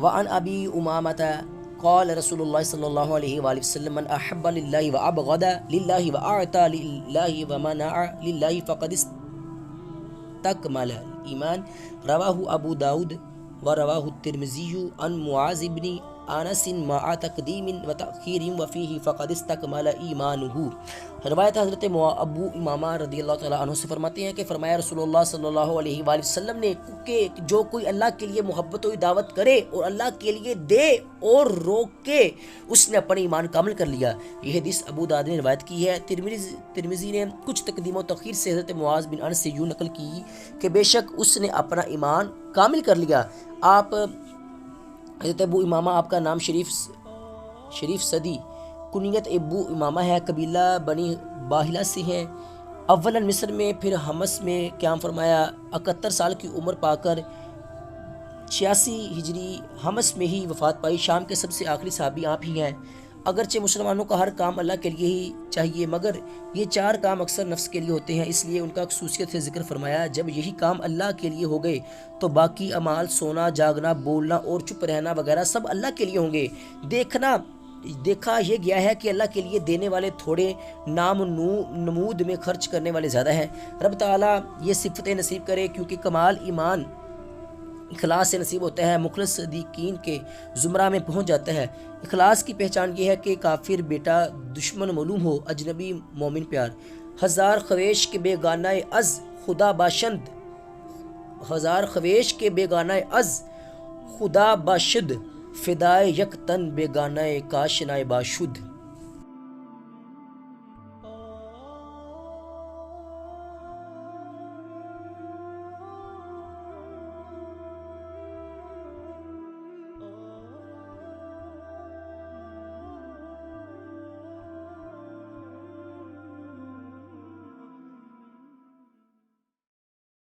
وعن ابی امامۃ قال رسول اللہ صلی اللہ علیہ وآلہ وسلم من احب للہ وابغض للہ واعطى للہ ومنع للہ فقد استکمل ایمان، رواہ ابو داود ورواہ الترمذی عن معاذ بن انس مع تقدیم و تأخیر وفیہ فقد استکمل ایمانہ۔ روایت حضرت ابو امامہ رضی اللہ تعالیٰ عنہ سے فرماتے ہیں کہ فرمایا رسول اللہ صلی اللہ علیہ وآلہ وسلم نے کہ جو کوئی اللہ کے لیے محبت و دعوت کرے اور اللہ کے لیے دے اور روکے، اس نے اپنا ایمان کامل کر لیا۔ یہ حدیث ابو داود نے روایت کی ہے۔ ترمذی نے کچھ تقدیم و تاخیر سے حضرت معاذ بن انس سے یوں نقل کی کہ بے شک اس نے اپنا ایمان کامل کر لیا۔ آپ حضرت ابو امامہ، آپ کا نام شریف صدی، کنیت ابو امامہ ہے، قبیلہ بنی باہلہ سے ہیں۔ اولاً مصر میں، پھر حمص میں قیام فرمایا۔ 71 سال کی عمر پا کر 86 ہجری حمص میں ہی وفات پائی۔ شام کے سب سے آخری صحابی آپ ہی ہیں۔ اگرچہ مسلمانوں کا ہر کام اللہ کے لیے ہی چاہیے، مگر یہ 4 کام اکثر نفس کے لیے ہوتے ہیں، اس لیے ان کا خصوصیت سے ذکر فرمایا۔ جب یہی کام اللہ کے لیے ہو گئے تو باقی اعمال، سونا، جاگنا، بولنا اور چپ رہنا وغیرہ سب اللہ کے لیے ہوں گے۔ دیکھا یہ گیا ہے کہ اللہ کے لیے دینے والے تھوڑے، نام نمود میں خرچ کرنے والے زیادہ ہیں۔ رب تعالیٰ یہ صفتیں نصیب کرے، کیونکہ کمال ایمان اخلاص سے نصیب ہوتا ہے، مخلص صدیقین کے زمرہ میں پہنچ جاتا ہے۔ اخلاص کی پہچان یہ ہے کہ کافر بیٹا دشمن معلوم ہو، اجنبی مومن پیار۔ ہزار خویش کے بیگانہ از خدا باشند، ہزار خویش کے بیگانہ از خدا باشد، فدائے یک تن بیگانہ کاشنائے باشد۔